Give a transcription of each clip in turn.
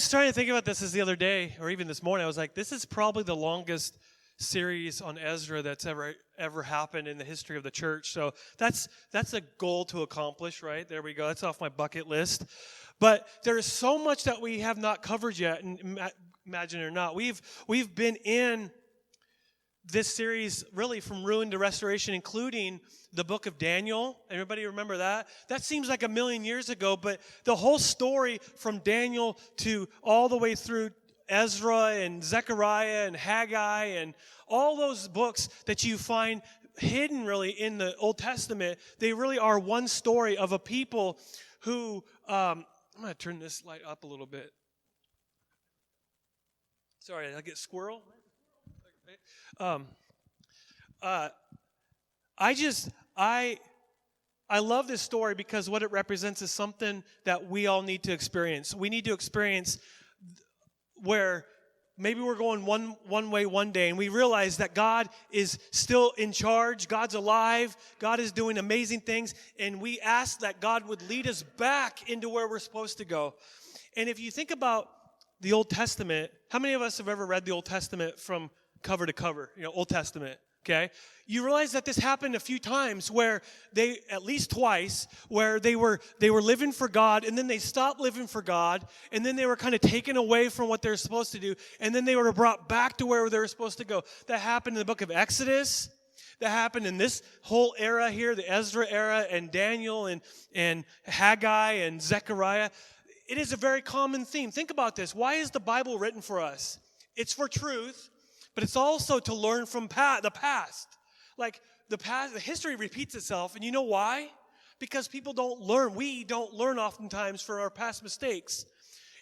was trying to think about this the other day, or even this morning. I was like, this is probably the longest series on Ezra that's ever happened in the history of the church. So that's a goal to accomplish, right? There we go. That's off my bucket list. But there is so much that we have not covered yet, and imagine it or not. We've been in this series really from ruin to restoration, including the book of Daniel. Everybody remember that? That seems like a million years ago, but the whole story from Daniel to all the way through Ezra and Zechariah and Haggai and all those books that you find hidden really in the Old Testament, they really are one story of a people who, I'm going to turn this light up a little bit. Sorry, I get squirrel. I love this story because what it represents is something that we all need to experience. We need to experience where maybe we're going one way one day and we realize that God is still in charge, God's alive, God is doing amazing things, and we ask that God would lead us back into where we're supposed to go. And if you think about the Old Testament, how many of us have ever read the Old Testament from cover to cover, Old Testament, okay? You realize that this happened a few times where at least twice, where they were living for God, and then they stopped living for God, and then they were kind of taken away from what they were supposed to do, and then they were brought back to where they were supposed to go. That happened in the book of Exodus. That happened in this whole era here, the Ezra era, and Daniel, and Haggai, and Zechariah. It is a very common theme. Think about this. Why is the Bible written for us? It's for truth, but it's also to learn from the past. Like the history repeats itself, and you know why? Because people don't learn. We don't learn oftentimes for our past mistakes.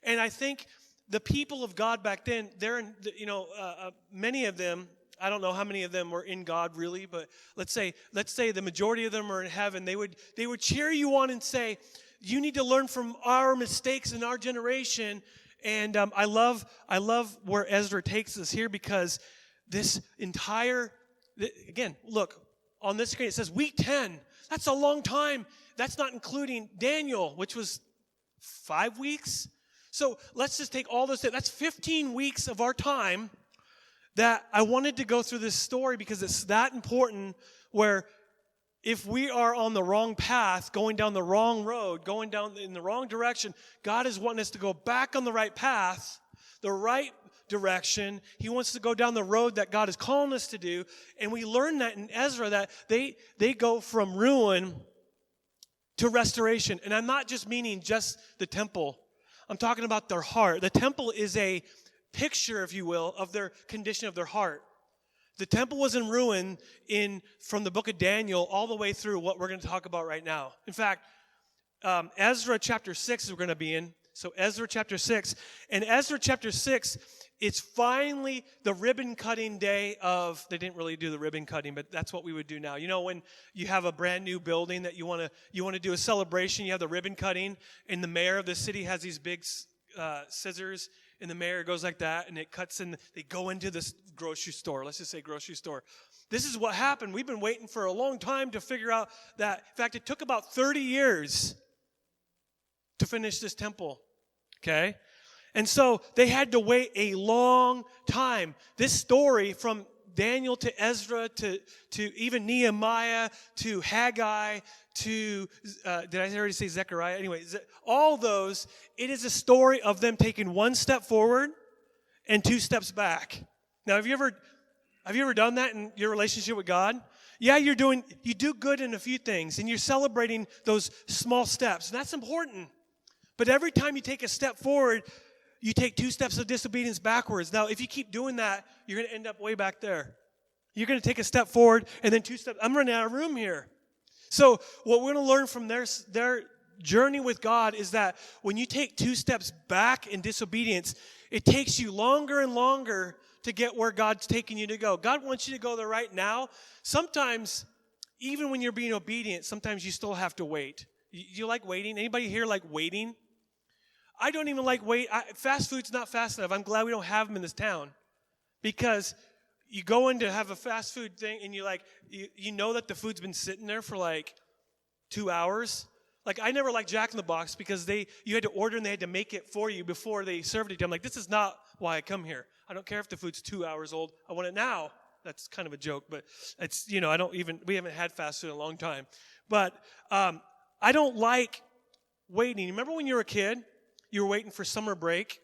And I think the people of God back then, many of them, I don't know how many of them were in God really, but let's say the majority of them are in heaven. They would cheer you on and say, you need to learn from our mistakes in our generation. And I love where Ezra takes us here, because this entire, again, look, on this screen it says week 10. That's a long time. That's not including Daniel, which was 5 weeks. So let's just take all those. That's 15 weeks of our time that I wanted to go through this story, because it's that important, where if we are on the wrong path, going down the wrong road, going down in the wrong direction, God is wanting us to go back on the right path, the right direction. He wants to go down the road that God is calling us to do. And we learn that in Ezra, that they go from ruin to restoration. And I'm not just meaning just the temple. I'm talking about their heart. The temple is a picture, if you will, of their condition of their heart. The temple was in ruin from the book of Daniel all the way through what we're going to talk about right now. In fact, Ezra chapter 6 is we're going to be in. So Ezra chapter 6. And Ezra chapter 6, it's finally the ribbon cutting day of, they didn't really do the ribbon cutting, but that's what we would do now. When you have a brand new building that you want to do a celebration, you have the ribbon cutting, and the mayor of the city has these big scissors, and the mayor goes like that, and it cuts in. They go into this grocery store. Let's just say grocery store. This is what happened. We've been waiting for a long time to figure out that. In fact, it took about 30 years to finish this temple. Okay? And so they had to wait a long time. This story from Daniel to Ezra to even Nehemiah to Haggai to, did I already say Zechariah? Anyway, all those, it is a story of them taking one step forward and 2 steps back. Now, have you ever done that in your relationship with God? Yeah, you do good in a few things, and you're celebrating those small steps, and that's important. But every time you take a step forward, you take 2 steps of disobedience backwards. Now, if you keep doing that, you're going to end up way back there. You're going to take a step forward and then 2 steps. I'm running out of room here. So what we're going to learn from their journey with God is that when you take 2 steps back in disobedience, it takes you longer and longer to get where God's taking you to go. God wants you to go there right now. Sometimes, even when you're being obedient, sometimes you still have to wait. You like waiting? Anybody here like waiting? I don't even like wait. Fast food's not fast enough. I'm glad we don't have them in this town, because you go in to have a fast food thing and you know that the food's been sitting there for like 2 hours. Like, I never liked Jack in the Box because you had to order and they had to make it for you before they served it. I'm like, this is not why I come here. I don't care if the food's 2 hours old. I want it now. That's kind of a joke, but it's, we haven't had fast food in a long time. But I don't like waiting. Remember when you were a kid, you were waiting for summer break?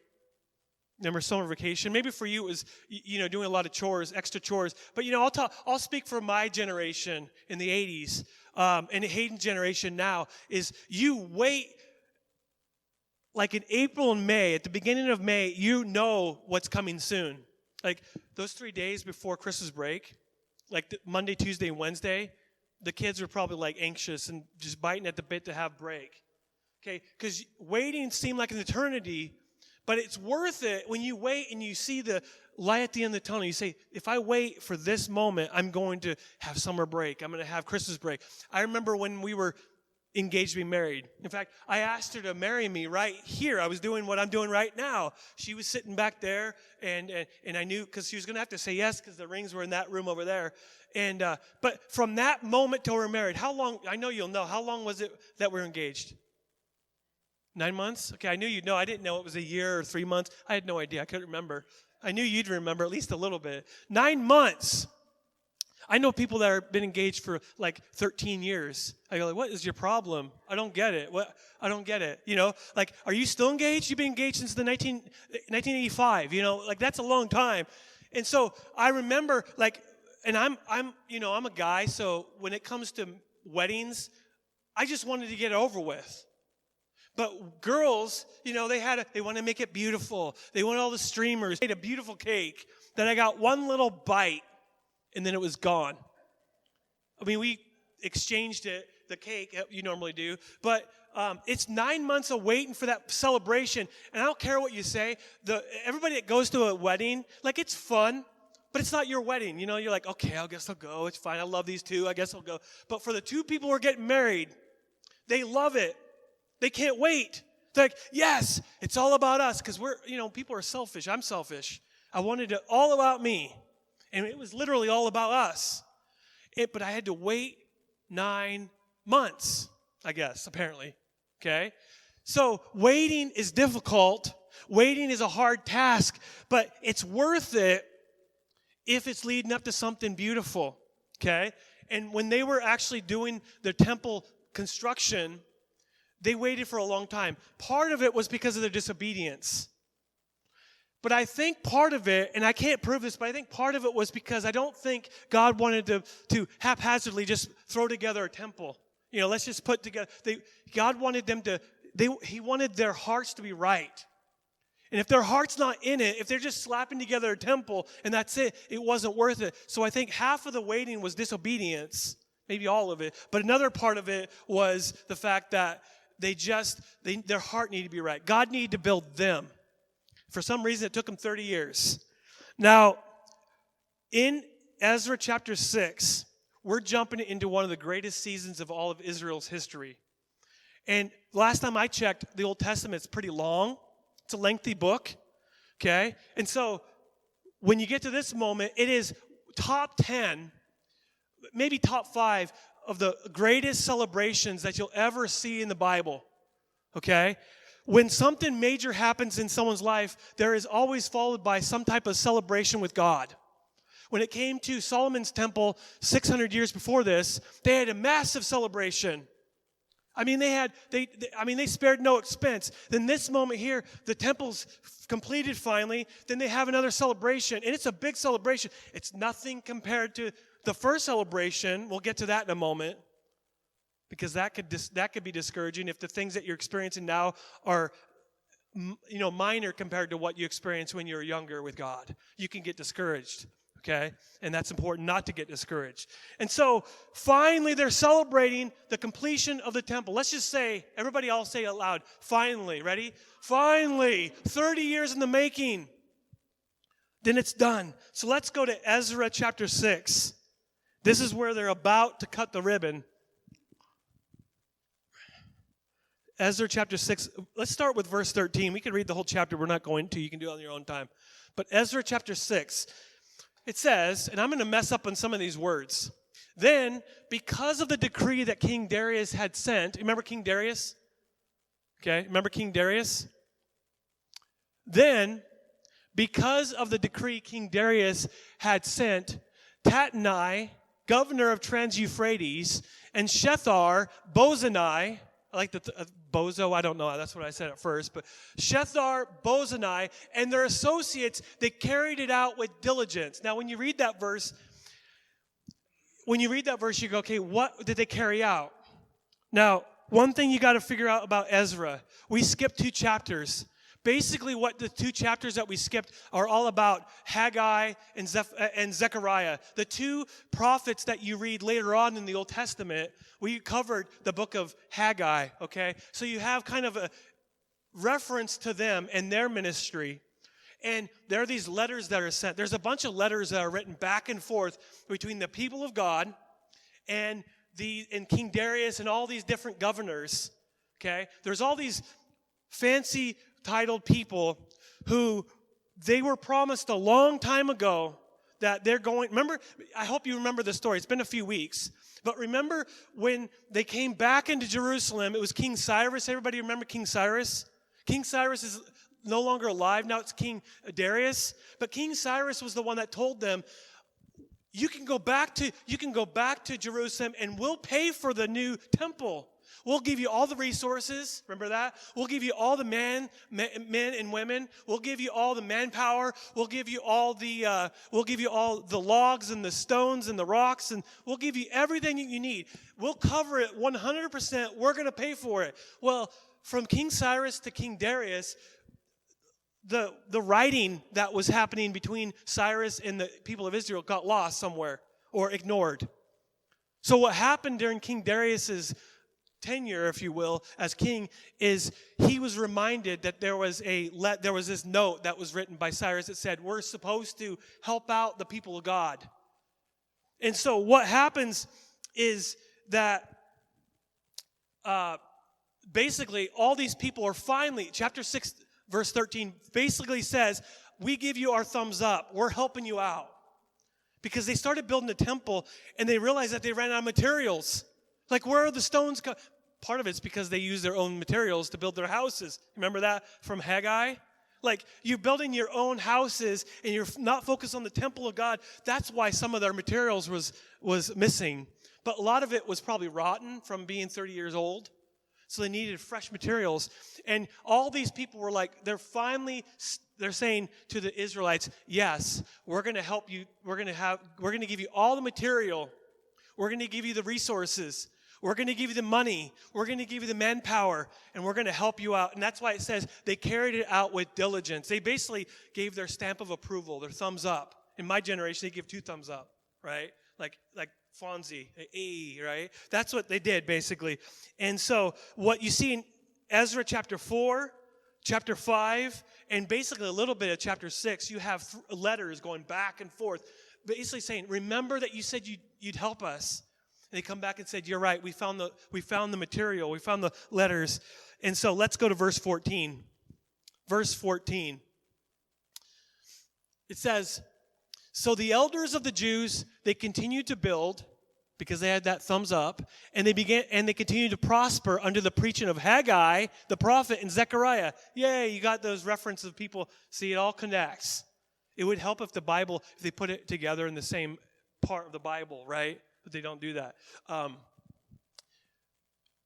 Remember summer vacation? Maybe for you it was, doing a lot of chores, extra chores. But, I'll speak for my generation in the 80s, and Hayden's generation now, is you wait, like in April and May, at the beginning of May, you know what's coming soon. Like those 3 days before Christmas break, like Monday, Tuesday, and Wednesday, the kids were probably like anxious and just biting at the bit to have break. Okay, because waiting seemed like an eternity, but it's worth it when you wait and you see the light at the end of the tunnel. You say, if I wait for this moment, I'm going to have summer break. I'm going to have Christmas break. I remember when we were engaged to be married. In fact, I asked her to marry me right here. I was doing what I'm doing right now. She was sitting back there, and I knew because she was going to have to say yes because the rings were in that room over there. But from that moment till we're married, how long? I know you'll know. How long was it that we were engaged? 9 months? Okay, I knew you'd know. I didn't know it was a year or 3 months. I had no idea. I couldn't remember. I knew you'd remember at least a little bit. 9 months. I know people that have been engaged for like 13 years. I go, like, what is your problem? I don't get it. I don't get it. Like, are you still engaged? You've been engaged since the 1985. Like that's a long time. And so I remember, like, and I'm a guy. So when it comes to weddings, I just wanted to get it over with. But girls, they want to make it beautiful. They want all the streamers. Made a beautiful cake that I got one little bite, and then it was gone. I mean, we exchanged the cake, you normally do. But it's 9 months of waiting for that celebration. And I don't care what you say. Everybody that goes to a wedding, like, it's fun, but it's not your wedding. You're like, okay, I guess I'll go. It's fine. I love these two. I guess I'll go. But for the two people who are getting married, they love it. They can't wait. They're like, yes, it's all about us because people are selfish. I'm selfish. I wanted it all about me. And it was literally all about us. But I had to wait 9 months, I guess, apparently. Okay? So waiting is difficult. Waiting is a hard task. But it's worth it if it's leading up to something beautiful. Okay? And when they were actually doing their temple construction, they waited for a long time. Part of it was because of their disobedience. But I think part of it, and I can't prove this, but I think part of it was because I don't think God wanted to haphazardly just throw together a temple. Let's just put together. God wanted them He wanted their hearts to be right. And if their heart's not in it, if they're just slapping together a temple and that's it, it wasn't worth it. So I think half of the waiting was disobedience, maybe all of it. But another part of it was the fact that their heart needed to be right. God needed to build them. For some reason, it took them 30 years. Now, in Ezra chapter 6, we're jumping into one of the greatest seasons of all of Israel's history. And last time I checked, the Old Testament's pretty long. It's a lengthy book, okay? And so when you get to this moment, it is top 10, maybe top 5 of the greatest celebrations that you'll ever see in the Bible, okay? When something major happens in someone's life, there is always followed by some type of celebration with God. When it came to Solomon's temple 600 years before this, they had a massive celebration. I mean, they spared no expense. Then this moment here, the temple's completed finally. Then they have another celebration, and it's a big celebration. It's nothing compared to the first celebration. We'll get to that in a moment, because that could be discouraging if the things that you're experiencing now are, minor compared to what you experienced when you were younger with God. You can get discouraged. Okay? And that's important not to get discouraged. And so, finally, they're celebrating the completion of the temple. Let's just say, everybody all say it out loud, finally, ready? Finally, 30 years in the making. Then it's done. So let's go to Ezra chapter 6. This is where they're about to cut the ribbon. Ezra chapter 6. Let's start with verse 13. We could read the whole chapter. We're not going to. You can do it on your own time. But Ezra chapter 6. It says, and I'm going to mess up on some of these words. Then, because of the decree that King Darius had sent, remember King Darius? Okay, remember King Darius? Then, because of the decree King Darius had sent, Tatnai, governor of Trans-Euphrates, and Shethar-Bozenai, I like the Bozo, I don't know, that's what I said at first, but Shethar-Bozenai and their associates, they carried it out with diligence. Now, when you read that verse, you go, okay, what did they carry out? Now, one thing you got to figure out about Ezra, we skipped 2 chapters. Basically, what the 2 chapters that we skipped are all about, Haggai and Zechariah. The 2 prophets that you read later on in the Old Testament, we covered the book of Haggai, okay? So you have kind of a reference to them and their ministry. And there are these letters that are sent. There's a bunch of letters that are written back and forth between the people of God and King Darius and all these different governors, okay? There's all these fancy titled people who they were promised a long time ago that they're going, remember, I hope you remember the story. It's been a few weeks. But remember when they came back into Jerusalem, it was King Cyrus. Everybody remember King Cyrus? King Cyrus is no longer alive. Now it's King Darius. But King Cyrus was the one that told them, you can go back to Jerusalem and we'll pay for the new temple. We'll give you all the resources. Remember that? We'll give you all the men and women. We'll give you all the manpower. We'll give you all the logs and the stones and the rocks, and we'll give you everything you need. We'll cover it 100%. We're going to pay for it. Well, from King Cyrus to King Darius, the writing that was happening between Cyrus and the people of Israel got lost somewhere or ignored. So what happened during King Darius's tenure, if you will, as king, is he was reminded that there was this note that was written by Cyrus that said, we're supposed to help out the people of God. And so what happens is that basically all these people are finally, chapter 6, verse 13, basically says, we give you our thumbs up. We're helping you out. Because they started building the temple and they realized that they ran out of materials. Like, where are the stones? Part of it's because they use their own materials to build their houses. Remember that from Haggai? Like, you're building your own houses and you're not focused on the temple of God. That's why some of their materials was missing. But a lot of it was probably rotten from being 30 years old. So they needed fresh materials. And all these people were like, they're saying to the Israelites, yes, we're going to help you. We're going to give you all the material. We're going to give you the resources. We're going to give you the money. We're going to give you the manpower, and we're going to help you out. And that's why it says they carried it out with diligence. They basically gave their stamp of approval, their thumbs up. In my generation, they give 2 thumbs up, right? Like Fonzie, right? That's what they did, basically. And so what you see in Ezra chapter 4, chapter 5, and basically a little bit of chapter 6, you have letters going back and forth, basically saying, remember that you said you'd help us. And they come back and said, you're right, we found the material, we found the letters. And so let's go to verse 14. Verse 14. It says, so the elders of the Jews, they continued to build because they had that thumbs up, and they continued to prosper under the preaching of Haggai, the prophet, and Zechariah. Yay, you got those references of people. See, it all connects. It would help if they put it together in the same part of the Bible, right? But they don't do that.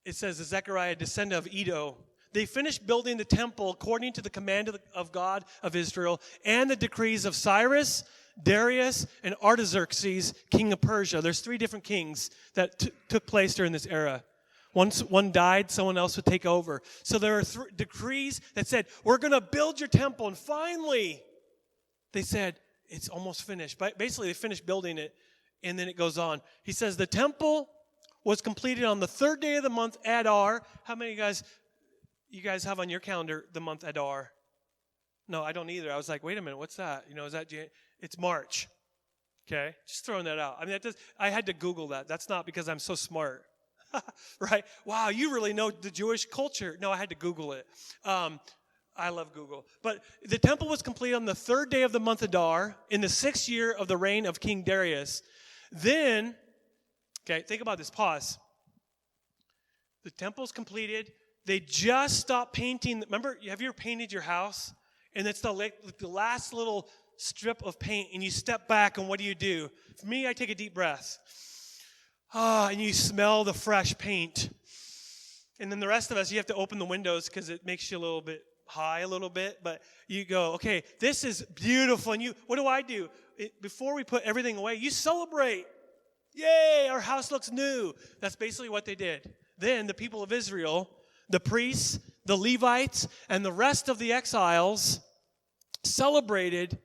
It says, Zechariah, descendant of Edo, they finished building the temple according to the command of God of Israel and the decrees of Cyrus, Darius, and Artaxerxes, king of Persia. There's 3 different kings that took place during this era. Once one died, someone else would take over. So there are decrees that said, we're going to build your temple. And finally, they said, it's almost finished. But basically, they finished building it, and then it goes on. He says, the temple was completed on the 3rd day of the month, Adar. How many of you guys have on your calendar the month Adar? No, I don't either. I was like, wait a minute, what's that? Is that it's March. Okay? Just throwing that out. I mean, I had to Google that. That's not because I'm so smart. Right? Wow, you really know the Jewish culture. No, I had to Google it. I love Google. But the temple was completed on the 3rd day of the month Adar in the 6th year of the reign of King Darius. Then Okay, think about this. Pause. The temple's completed. They just stopped painting. Remember, have you ever painted your house? And it's the last little strip of paint, and you step back, and what do? For me, I take a deep breath. And you smell the fresh paint. And then the rest of us, you have to open the windows because it makes you a little bit high a little bit. But you go, okay, this is beautiful. And what do? Before we put everything away, you celebrate. Yay, our house looks new. That's basically what they did. Then the people of Israel, the priests, the Levites, and the rest of the exiles celebrated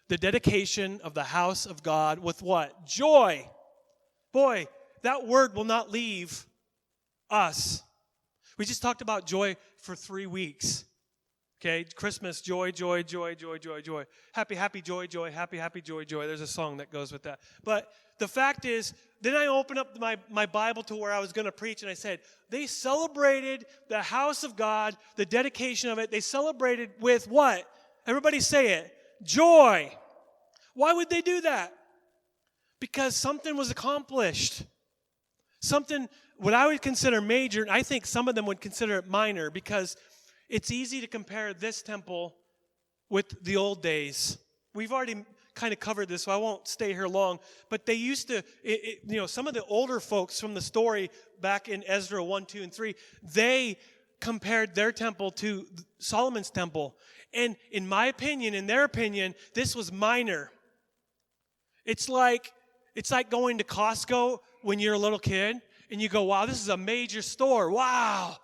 the dedication of the house of God with what? Joy. Boy, that word will not leave us. We just talked about joy for 3 weeks. Okay, Christmas, joy, joy, joy, joy, joy, joy. Happy, happy, joy, joy, happy, happy, joy, joy. There's a song that goes with that. But the fact is, then I opened up my Bible to where I was going to preach, and I said, they celebrated the house of God, the dedication of it. They celebrated with what? Everybody say it. Joy. Why would they do that? Because something was accomplished. Something, what I would consider major, and I think some of them would consider it minor, because it's easy to compare this temple with the old days. We've already kind of covered this, so I won't stay here long. But they used to, some of the older folks from the story back in Ezra 1, 2, and 3, they compared their temple to Solomon's temple. And in my opinion, in their opinion, this was minor. It's like going to Costco when you're a little kid, and you go, wow, this is a major store. Wow.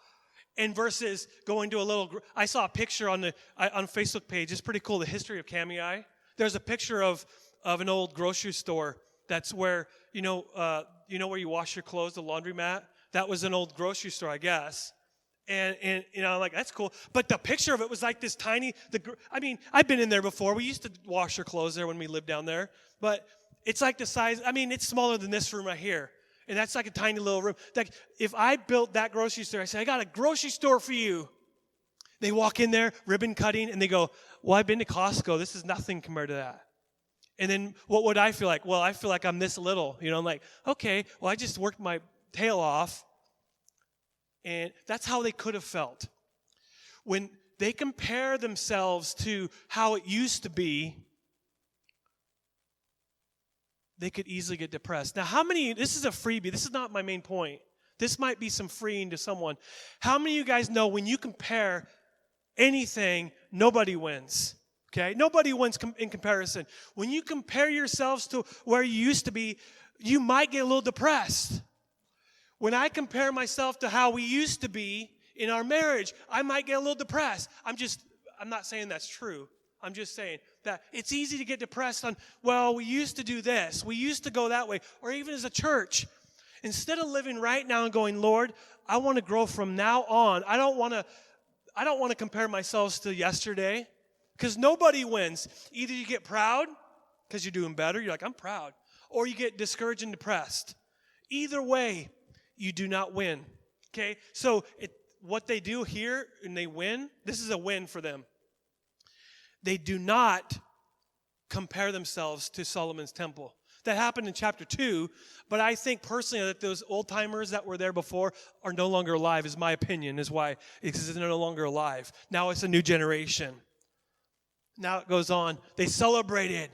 And versus going to a little, I saw a picture on Facebook page. It's pretty cool, the history of Kamiai. There's a picture of an old grocery store. That's where, where you wash your clothes, the laundromat. That was an old grocery store, I guess. And I'm like, that's cool. But the picture of it was like this tiny, I've been in there before. We used to wash our clothes there when we lived down there. But it's like the size, it's smaller than this room right here. And that's like a tiny little room. Like, if I built that grocery store, I say, I got a grocery store for you. They walk in there, ribbon cutting, and they go, well, I've been to Costco. This is nothing compared to that. And then what would I feel like? Well, I feel like I'm this little. I'm like, okay, well, I just worked my tail off. And that's how they could have felt. When they compare themselves to how it used to be, they could easily get depressed. Now, this is a freebie. This is not my main point. This might be some freeing to someone. How many of you guys know when you compare anything, nobody wins? Okay? Nobody wins in comparison. When you compare yourselves to where you used to be, you might get a little depressed. When I compare myself to how we used to be in our marriage, I might get a little depressed. I'm not saying that's true. I'm just saying that it's easy to get depressed on, well, we used to do this. We used to go that way. Or even as a church. Instead of living right now and going, Lord, I want to grow from now on. I don't want to compare myself to yesterday, because nobody wins. Either you get proud because you're doing better. You're like, I'm proud. Or you get discouraged and depressed. Either way, you do not win. Okay? So what they do here and they win, this is a win for them. They do not compare themselves to Solomon's temple. That happened in chapter 2, but I think personally that those old-timers that were there before are no longer alive, is my opinion, is why. Because they're no longer alive. Now it's a new generation. Now it goes on. They celebrated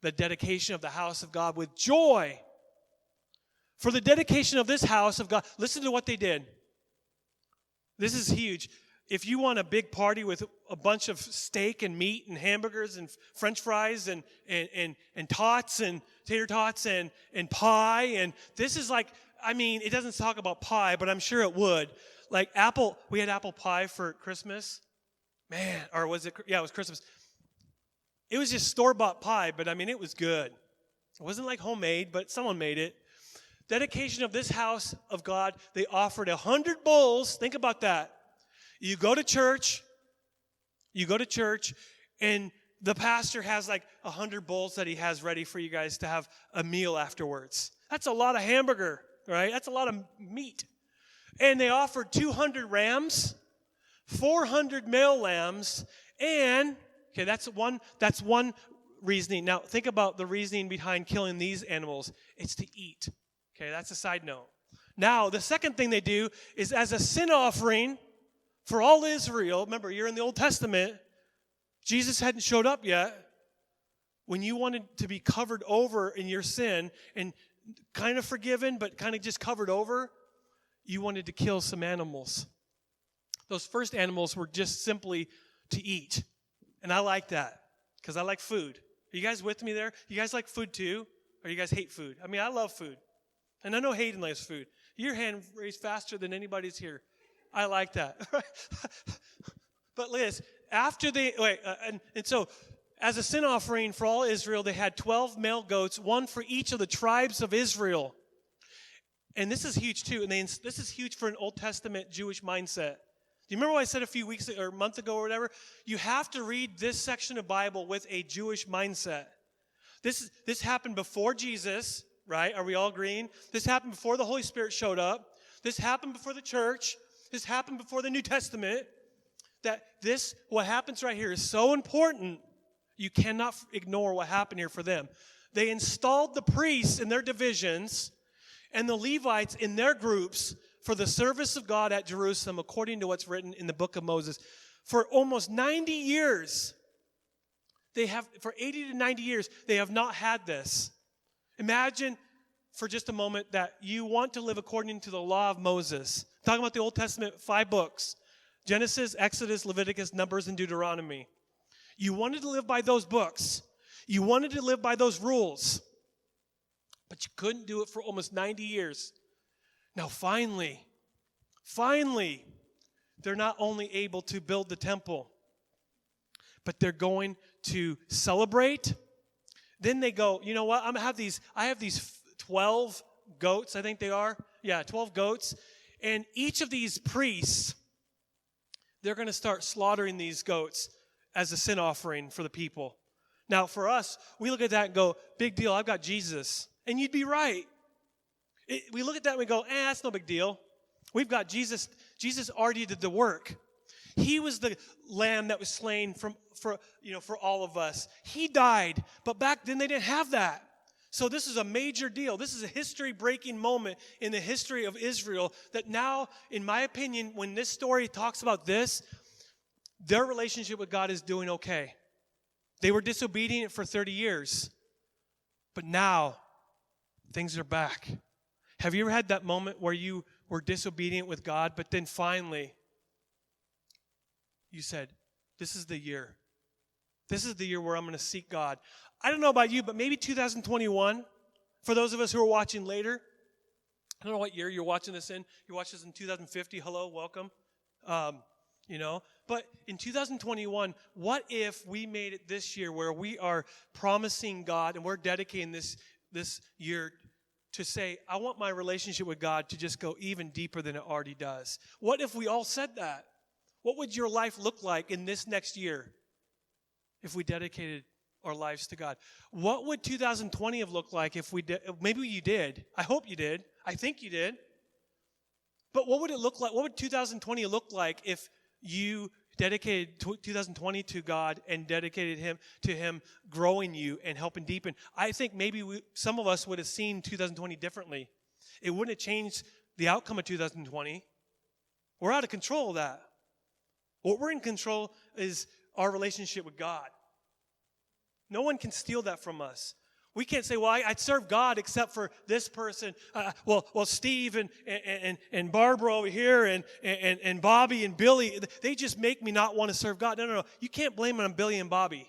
the dedication of the house of God with joy. For the dedication of this house of God, listen to what they did. This is huge. If you want a big party with a bunch of steak and meat and hamburgers and French fries and tots and tater tots and pie, and this is like, it doesn't talk about pie, but I'm sure it would. Like we had apple pie for Christmas. Man, or was it? Yeah, it was Christmas. It was just store-bought pie, but it was good. It wasn't like homemade, but someone made it. Dedication of this house of God, they offered 100 bulls. Think about that. You go to church, and the pastor has like 100 bulls that he has ready for you guys to have a meal afterwards. That's a lot of hamburger, right? That's a lot of meat. And they offered 200 rams, 400 male lambs, and, okay, that's one reasoning. Now, think about the reasoning behind killing these animals. It's to eat. Okay, that's a side note. Now, the second thing they do is as a sin offering for all Israel. Remember, you're in the Old Testament. Jesus hadn't showed up yet. When you wanted to be covered over in your sin and kind of forgiven, but kind of just covered over, you wanted to kill some animals. Those first animals were just simply to eat. And I like that because I like food. Are you guys with me there? You guys like food too? Or you guys hate food? I mean, I love food. And I know Hayden likes food. Your hand raised faster than anybody's here. I like that. But Liz, after so as a sin offering for all Israel, they had 12 male goats, one for each of the tribes of Israel. And this is huge too. And this is huge for an Old Testament Jewish mindset. Do you remember what I said a few weeks or a month ago or whatever? You have to read this section of Bible with a Jewish mindset. This happened before Jesus, right? Are we all agreeing? This happened before the Holy Spirit showed up. This happened before the church. This happened before the New Testament. What happens right here is so important. You cannot ignore what happened here for them. They installed the priests in their divisions and the Levites in their groups for the service of God at Jerusalem, according to what's written in the book of Moses. For almost 90 years, for 80 to 90 years, they have not had this. Imagine for just a moment that you want to live according to the law of Moses. I'm talking about the Old Testament, 5 books: Genesis, Exodus, Leviticus, Numbers, and Deuteronomy. You wanted to live by those books. You wanted to live by those rules. But you couldn't do it for almost 90 years. Now finally, they're not only able to build the temple, but they're going to celebrate. Then they go, you know what? I have these 12 goats, I think they are. Yeah, 12 goats. And each of these priests, they're going to start slaughtering these goats as a sin offering for the people. Now, for us, we look at that and go, big deal, I've got Jesus. And you'd be right. We look at that and we go, that's no big deal. We've got Jesus. Jesus already did the work. He was the lamb that was slain for all of us. He died, but back then they didn't have that. So this is a major deal. This is a history-breaking moment in the history of Israel that now, in my opinion, when this story talks about this, their relationship with God is doing okay. They were disobedient for 30 years, but now things are back. Have you ever had that moment where you were disobedient with God, but then finally you said, this is the year. This is the year where I'm going to seek God. I don't know about you, but maybe 2021, for those of us who are watching later, I don't know what year you're watching this in. You watch this in 2050. Hello, welcome. But in 2021, what if we made it this year where we are promising God and we're dedicating this year to say, I want my relationship with God to just go even deeper than it already does? What if we all said that? What would your life look like in this next year if we dedicated our lives to God? What would 2020 have looked like if we did? Maybe you did. I hope you did. I think you did. But what would it look like? What would 2020 look like if you dedicated 2020 to God and dedicated Him growing you and helping deepen? I think maybe some of us would have seen 2020 differently. It wouldn't have changed the outcome of 2020. We're out of control of that. What we're in control is our relationship with God. No one can steal that from us. We can't say, well, I'd serve God except for this person. Well, Steve and Barbara over here and Bobby and Billy, they just make me not want to serve God. No. You can't blame it on Billy and Bobby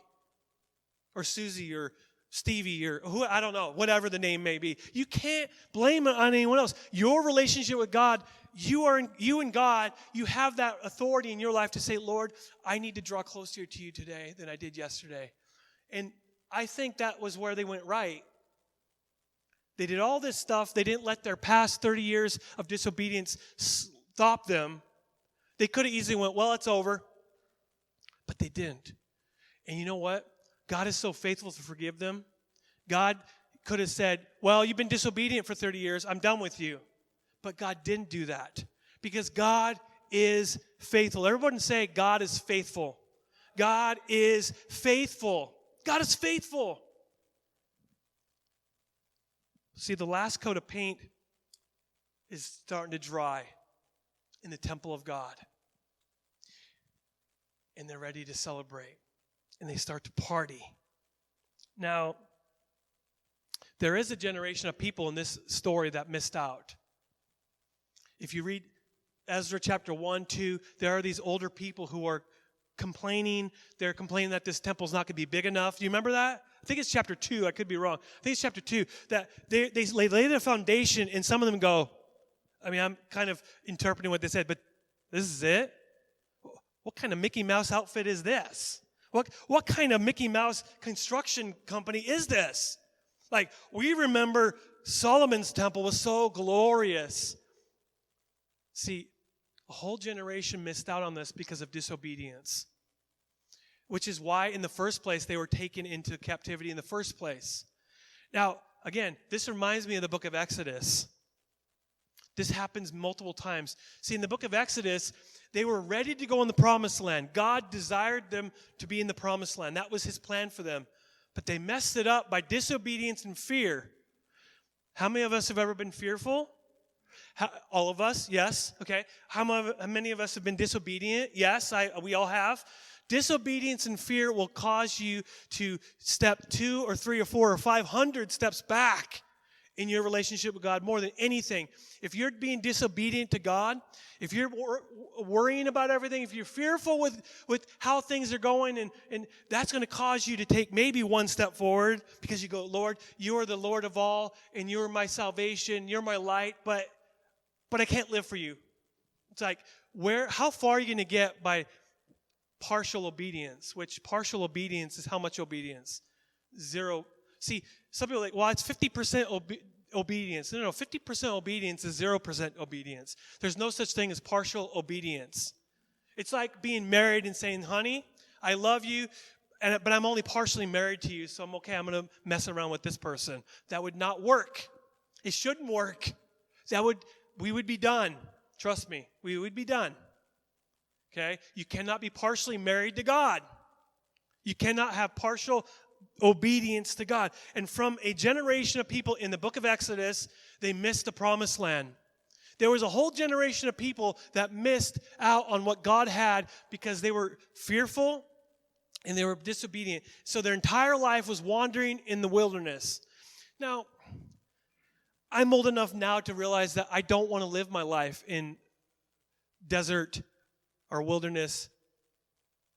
or Susie or Stevie or who, I don't know, whatever the name may be. You can't blame it on anyone else. Your relationship with God, you and God, you have that authority in your life to say, Lord, I need to draw closer to you today than I did yesterday. And I think that was where they went right. They did all this stuff. They didn't let their past 30 years of disobedience stop them. They could have easily went, well, it's over. But they didn't. And you know what? God is so faithful to forgive them. God could have said, well, you've been disobedient for 30 years. I'm done with you. But God didn't do that because God is faithful. Everybody say, God is faithful. God is faithful. God is faithful. See, the last coat of paint is starting to dry in the temple of God. And they're ready to celebrate. And they start to party. Now, there is a generation of people in this story that missed out. If you read Ezra chapter 1, 2, there are these older people who are complaining. They're complaining that this temple's not going to be big enough. Do you remember that? I think it's chapter 2. I could be wrong. I think it's chapter 2. That they lay the foundation, and some of them go, I'm kind of interpreting what they said, but this is it? What kind of Mickey Mouse outfit is this? What kind of Mickey Mouse construction company is this? Like, we remember Solomon's temple was so glorious. See, a whole generation missed out on this because of disobedience, which is why in the first place they were taken into captivity in the first place. Now, again, this reminds me of the book of Exodus. This happens multiple times. See, in the book of Exodus, they were ready to go in the promised land. God desired them to be in the promised land. That was his plan for them. But they messed it up by disobedience and fear. How many of us have ever been fearful? All of us, yes. Okay. How many of us have been disobedient? Yes, we all have. Disobedience and fear will cause you to step 2 or 3 or 4 or 500 steps back in your relationship with God more than anything. If you're being disobedient to God, if you're worrying about everything, if you're fearful with how things are going, and that's going to cause you to take maybe one step forward because you go, Lord, you are the Lord of all, and you're my salvation, you're my light, but I can't live for you. It's like, how far are you going to get by partial obedience, which partial obedience is how much obedience? 0. See, some people are like, well, it's 50% obedience. No, 50% obedience is 0% obedience. There's no such thing as partial obedience. It's like being married and saying, honey, I love you, but I'm only partially married to you, so I'm okay. I'm going to mess around with this person. That would not work. It shouldn't work. We would be done. Trust me, we would be done. Okay? You cannot be partially married to God. You cannot have partial obedience to God. And from a generation of people in the book of Exodus, they missed the promised land. There was a whole generation of people that missed out on what God had because they were fearful and they were disobedient. So their entire life was wandering in the wilderness. Now, I'm old enough now to realize that I don't want to live my life in desert or wilderness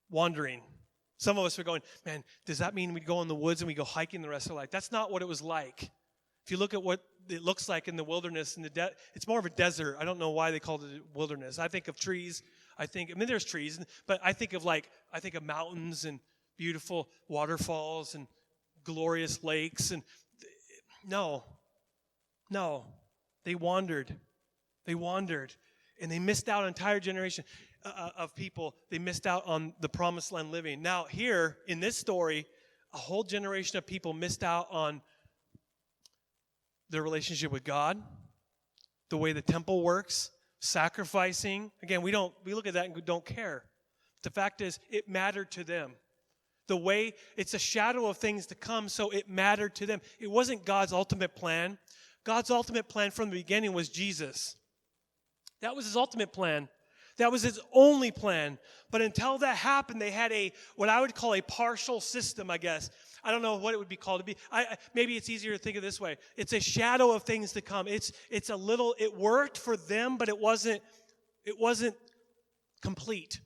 wandering. Some of us are going, man, does that mean we go in the woods and we go hiking the rest of our life? That's not what it was like. If you look at what it looks like in the wilderness, it's more of a desert. I don't know why they called it wilderness. I think of trees. There's trees, but I think of mountains and beautiful waterfalls and glorious lakes. And no, they wandered. And they missed out on an entire generation of people. They missed out on the promised land living. Now here, in this story, a whole generation of people missed out on their relationship with God, the way the temple works, sacrificing. Again, we look at that and don't care. The fact is, it mattered to them. The way, it's a shadow of things to come, so it mattered to them. It wasn't God's ultimate plan. God's ultimate plan from the beginning was Jesus. That was his ultimate plan. That was his only plan. But until that happened, they had what I would call a partial system, I guess. I don't know what it would be called to be. Maybe it's easier to think of this way. It's a shadow of things to come. It worked for them, but it wasn't complete.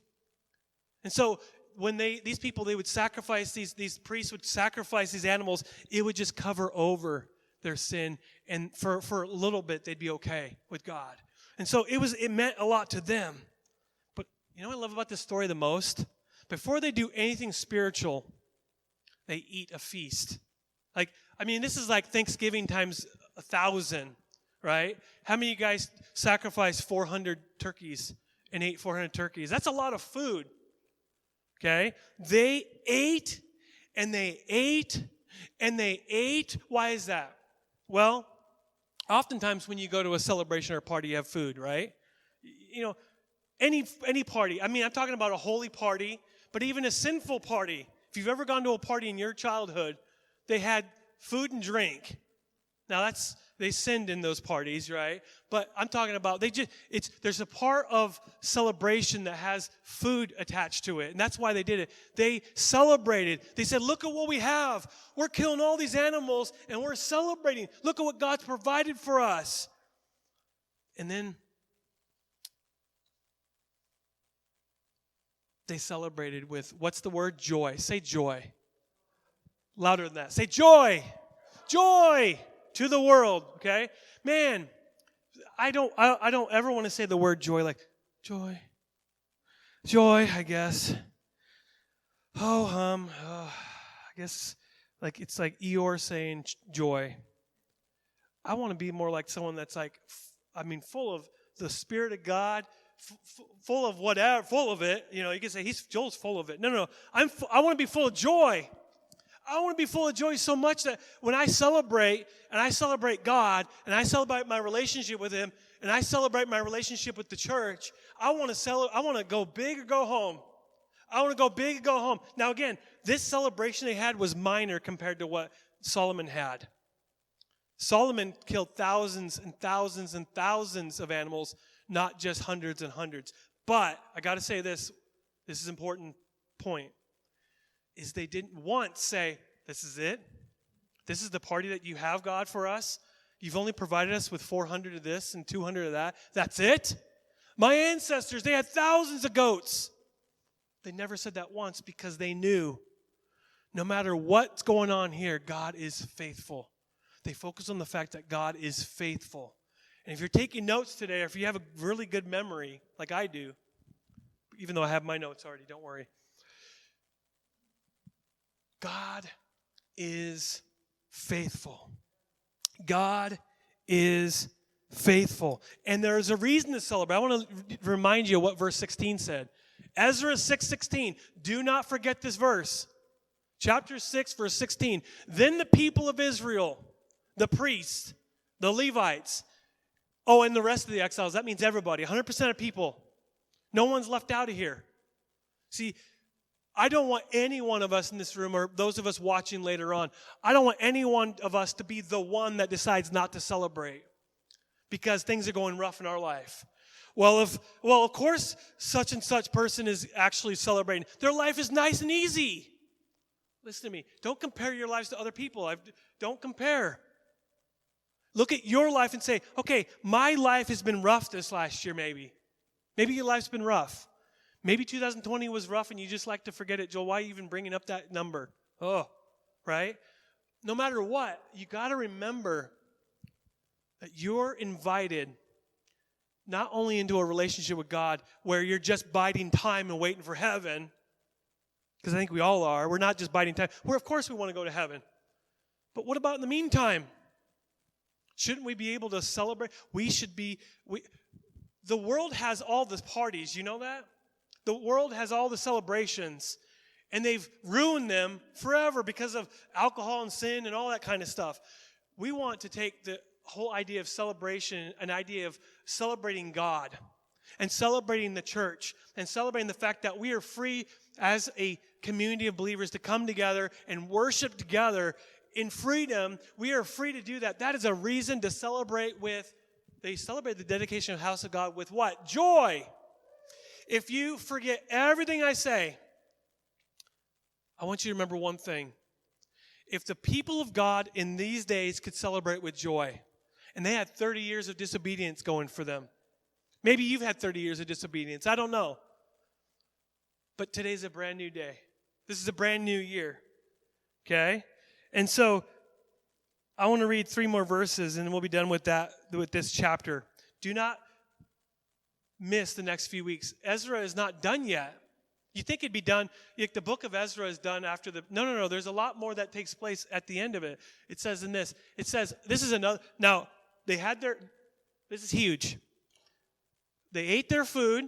And so when these people, they would sacrifice, these priests would sacrifice these animals, it would just cover over their sin. And for a little bit, they'd be okay with God. And so it meant a lot to them. But you know what I love about this story the most? Before they do anything spiritual, they eat a feast. This is like Thanksgiving times 1,000, right? How many of you guys sacrificed 400 turkeys and ate 400 turkeys? That's a lot of food, okay? They ate, and they ate, and they ate. Why is that? Well, oftentimes when you go to a celebration or a party, you have food, right? Any party. I'm talking about a holy party, but even a sinful party. If you've ever gone to a party in your childhood, they had food and drink. Now they sinned in those parties, right? But I'm talking about there's a part of celebration that has food attached to it. And that's why they did it. They celebrated. They said, look at what we have. We're killing all these animals and we're celebrating. Look at what God's provided for us. And then they celebrated with, what's the word? Joy. Say joy. Louder than that. Say joy. Joy to the world, okay? Man, I don't ever want to say the word joy like joy. Joy, I guess. I guess like it's like Eeyore saying joy. I want to be more like someone that's like, full of the Spirit of God, full of whatever, full of it. You know, you can say Joel's full of it. No. I want to be full of joy. I want to be full of joy so much that when I celebrate, and I celebrate God, and I celebrate my relationship with Him, and I celebrate my relationship with the church, I want to go big or go home. I want to go big and go home. Now again, this celebration they had was minor compared to what Solomon had. Solomon killed thousands and thousands and thousands of animals, not just hundreds and hundreds. But I got to say this is an important point, is they didn't once say, this is it. This is the party that you have, God, for us. You've only provided us with 400 of this and 200 of that. That's it? My ancestors, they had thousands of goats. They never said that once because they knew no matter what's going on here, God is faithful. They focus on the fact that God is faithful. And if you're taking notes today, or if you have a really good memory, like I do, even though I have my notes already, don't worry. God is faithful. God is faithful. And there's a reason to celebrate. I want to remind you of what verse 16 said. Ezra 6:16. Do not forget this verse. Chapter 6, verse 16. Then the people of Israel, the priests, the Levites, and the rest of the exiles, that means everybody, 100% of people. No one's left out of here. See, I don't want any one of us in this room, or those of us watching later on, I don't want any one of us to be the one that decides not to celebrate because things are going rough in our life. Well, of course, such and such person is actually celebrating. Their life is nice and easy. Listen to me. Don't compare your lives to other people. Don't compare. Look at your life and say, okay, my life has been rough this last year maybe. Maybe your life's been rough. Maybe 2020 was rough and you just like to forget it. Joel, why are you even bringing up that number? Oh, right? No matter what, you got to remember that you're invited not only into a relationship with God where you're just biding time and waiting for heaven, because I think we all are. We're not just biding time. Of course we want to go to heaven. But what about in the meantime? Shouldn't we be able to celebrate? The world has all the parties. You know that? The world has all the celebrations. And they've ruined them forever because of alcohol and sin and all that kind of stuff. We want to take the whole idea of celebration, an idea of celebrating God and celebrating the church and celebrating the fact that we are free as a community of believers to come together and worship together in freedom. We are free to do that. That is a reason to celebrate they celebrate the dedication of the house of God with what? Joy. If you forget everything I say, I want you to remember one thing. If the people of God in these days could celebrate with joy, and they had 30 years of disobedience going for them, maybe you've had 30 years of disobedience, I don't know. But today's a brand new day. This is a brand new year, okay? And so I want to read 3 more verses, and we'll be done with this chapter. Do not miss the next few weeks. Ezra is not done yet. You think it'd be done, like the book of Ezra is done after the, no, there's a lot more that takes place at the end of it. It says in this, this is another, now, this is huge. They ate their food.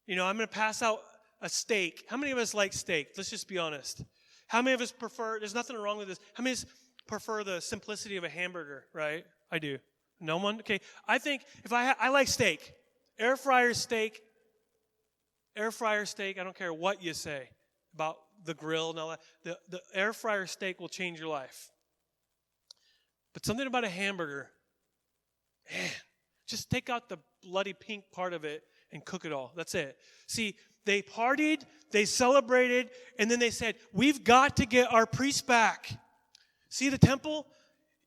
I'm going to pass out a steak. How many of us like steak? Let's just be honest. How many of us there's nothing wrong with this. How many of us prefer the simplicity of a hamburger, right? I do. No one? Okay. I think I like steak. Air fryer steak, I don't care what you say about the grill and all that. The air fryer steak will change your life. But something about a hamburger, man, just take out the bloody pink part of it and cook it all. That's it. See, they partied, they celebrated, and then they said, we've got to get our priest back. See the temple?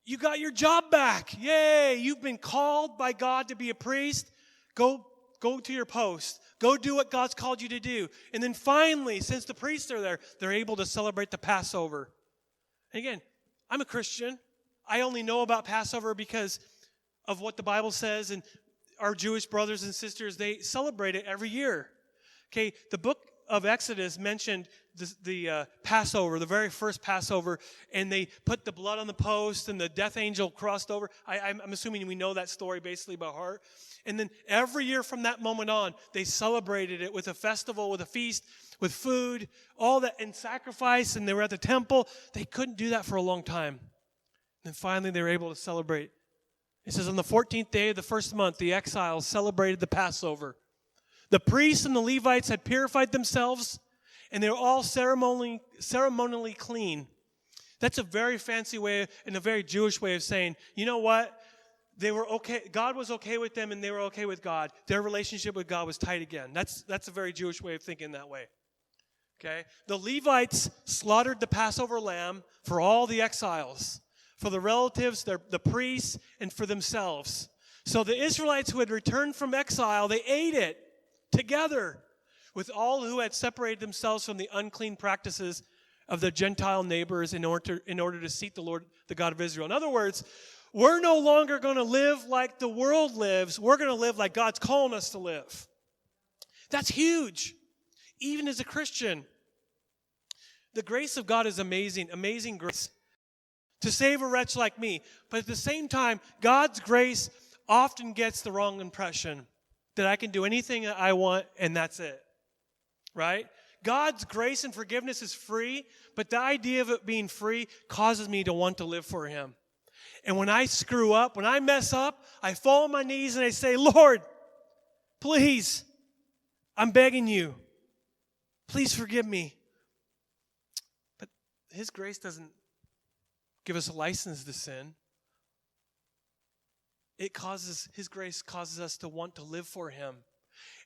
You got your job back. Yay! You've been called by God to be a priest. Go to your post. Go do what God's called you to do. And then finally, since the priests are there, they're able to celebrate the Passover. And again, I'm a Christian. I only know about Passover because of what the Bible says, and our Jewish brothers and sisters, they celebrate it every year. Okay, the book of Exodus mentioned the Passover, the very first Passover, and they put the blood on the post, and the death angel crossed over. I'm assuming we know that story basically by heart. And then every year from that moment on, they celebrated it with a festival, with a feast, with food, all that, and sacrifice, and they were at the temple. They couldn't do that for a long time. And finally, they were able to celebrate. It says, on the 14th day of the first month, the exiles celebrated the Passover. The priests and the Levites had purified themselves, and they were all ceremonially clean. That's a very fancy way and a very Jewish way of saying, you know what? They were okay. God was okay with them, and they were okay with God. Their relationship with God was tight again. That's a very Jewish way of thinking that way. Okay? The Levites slaughtered the Passover lamb for all the exiles, for the relatives, the priests, and for themselves. So the Israelites who had returned from exile, they ate it together with all who had separated themselves from the unclean practices of their Gentile neighbors in order to seek the Lord, the God of Israel. In other words, we're no longer going to live like the world lives. We're going to live like God's calling us to live. That's huge, even as a Christian. The grace of God is amazing, amazing grace to save a wretch like me. But at the same time, God's grace often gets the wrong impression that I can do anything that I want and that's it, right? God's grace and forgiveness is free, but the idea of it being free causes me to want to live for Him. And when I screw up, when I mess up, I fall on my knees and I say, Lord, please, I'm begging you, please forgive me. But His grace doesn't give us a license to sin. His grace causes us to want to live for Him.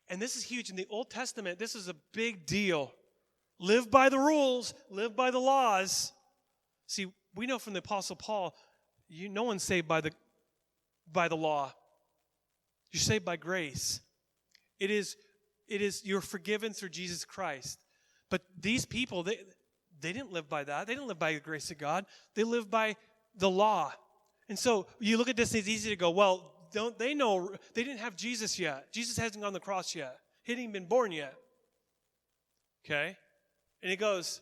And this is huge. In the Old Testament, this is a big deal. Live by the rules, live by the laws. See, we know from the Apostle Paul, no one's saved by the law. You're saved by grace. It is you're forgiven through Jesus Christ. But these people, they didn't live by that. They didn't live by the grace of God. They lived by the law. And so you look at this and it's easy to go, well, don't they know they didn't have Jesus yet. Jesus hasn't gone on the cross yet. He hadn't even been born yet. Okay? And it goes,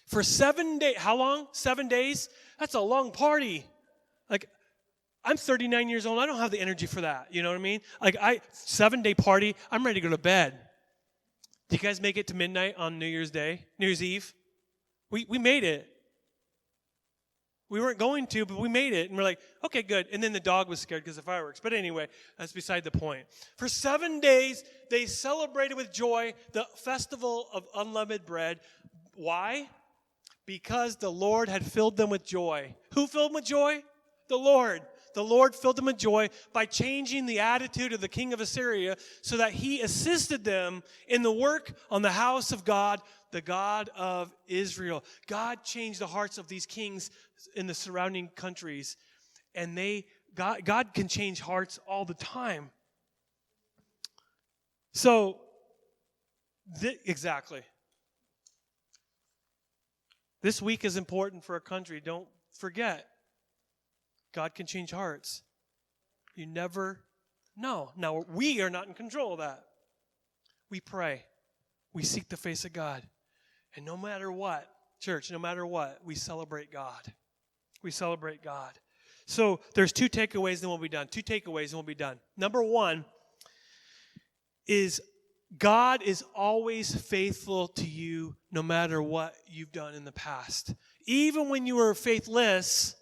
for 7 days, how long? 7 days? That's a long party. Like, I'm 39 years old. I don't have the energy for that. You know what I mean? Like, 7-day party, I'm ready to go to bed. Do you guys make it to midnight on New Year's Eve? We made it. We weren't going to, but we made it. And we're like, okay, good. And then the dog was scared because of fireworks. But anyway, that's beside the point. For 7 days, they celebrated with joy the festival of unleavened bread. Why? Because the Lord had filled them with joy. Who filled them with joy? The Lord. The Lord filled them with joy by changing the attitude of the king of Assyria so that He assisted them in the work on the house of God, the God of Israel. God changed the hearts of these kings in the surrounding countries, and God can change hearts all the time. So, exactly. This week is important for a country. Don't forget. God can change hearts. You never know. Now, we are not in control of that. We pray. We seek the face of God. And no matter what, church, no matter what, we celebrate God. We celebrate God. So there's 2 takeaways, then we'll be done. 2 takeaways, and we'll be done. Number 1 is God is always faithful to you no matter what you've done in the past. Even when you were faithless,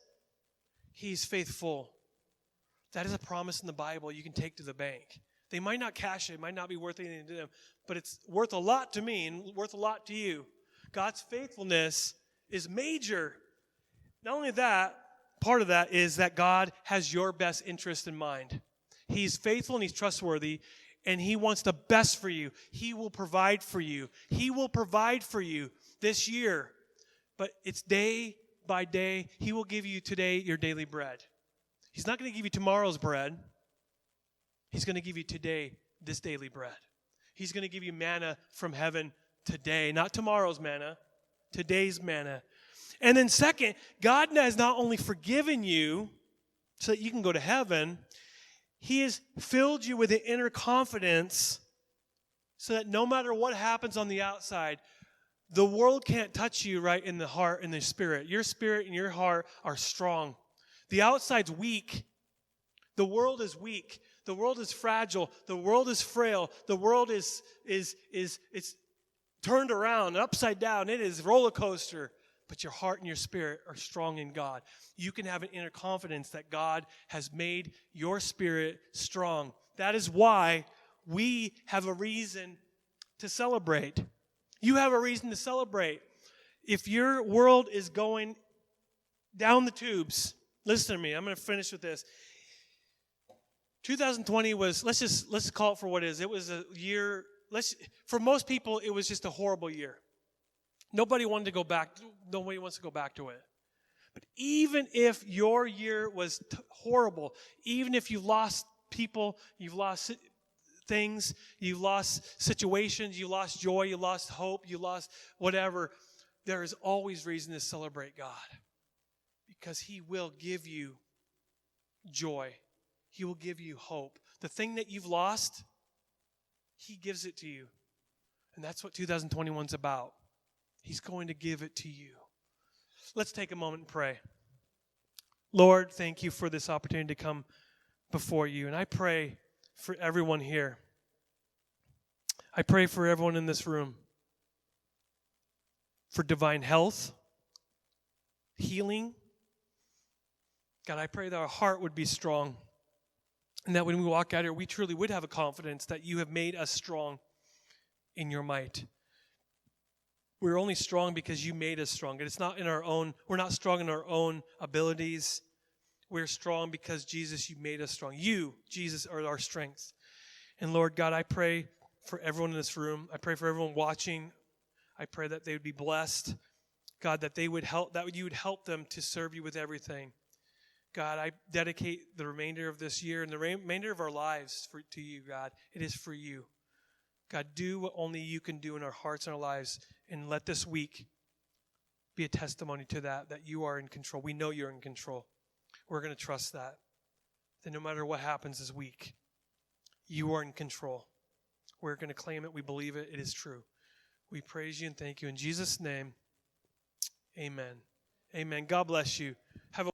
He's faithful. That is a promise in the Bible you can take to the bank. They might not cash it. It might not be worth anything to them, but it's worth a lot to me and worth a lot to you. God's faithfulness is major. Not only that, part of that is that God has your best interest in mind. He's faithful and he's trustworthy, and he wants the best for you. He will provide for you. He will provide for you this year. But it's day by day. He will give you today your daily bread. He's not going to give you tomorrow's bread. He's going to give you today this daily bread. He's going to give you manna from heaven today, not tomorrow's manna, today's manna. And then second, God has not only forgiven you so that you can go to heaven, he has filled you with an inner confidence so that no matter what happens on the outside, the world can't touch you right in the heart and the spirit. Your spirit and your heart are strong. The outside's weak. The world is weak. The world is fragile. The world is frail. The world is it's turned around, upside down. It is a roller coaster. But your heart and your spirit are strong in God. You can have an inner confidence that God has made your spirit strong. That is why we have a reason to celebrate. You have a reason to celebrate. If your world is going down the tubes, listen to me. I'm going to finish with this. 2020 was, let's call it for what it is. It was a year, for most people, it was just a horrible year. Nobody wants to go back to it. But even if your year was horrible, even if you lost people, you've lost things, you lost situations, you lost joy, you lost hope, you lost whatever, there is always reason to celebrate God. Because he will give you joy. He will give you hope. The thing that you've lost, he gives it to you. And that's what 2021 is about. He's going to give it to you. Let's take a moment and pray. Lord, thank you for this opportunity to come before you. And I pray for everyone here. I pray for everyone in this room. For divine health, healing. God, I pray that our heart would be strong. And that when we walk out here, we truly would have a confidence that you have made us strong in your might. We're only strong because you made us strong. It's not in our own, we're not strong in our own abilities. We're strong because, Jesus, you made us strong. You, Jesus, are our strength. And Lord God, I pray for everyone in this room. I pray for everyone watching. I pray that they would be blessed. God, that you would help them to serve you with everything. God, I dedicate the remainder of this year and the remainder of our lives to you, God. It is for you. God, do what only you can do in our hearts and our lives, and let this week be a testimony to that you are in control. We know you're in control. We're going to trust that no matter what happens this week, you are in control. We're going to claim it. We believe it. It is true. We praise you and thank you. In Jesus' name, amen. Amen. God bless you. Have a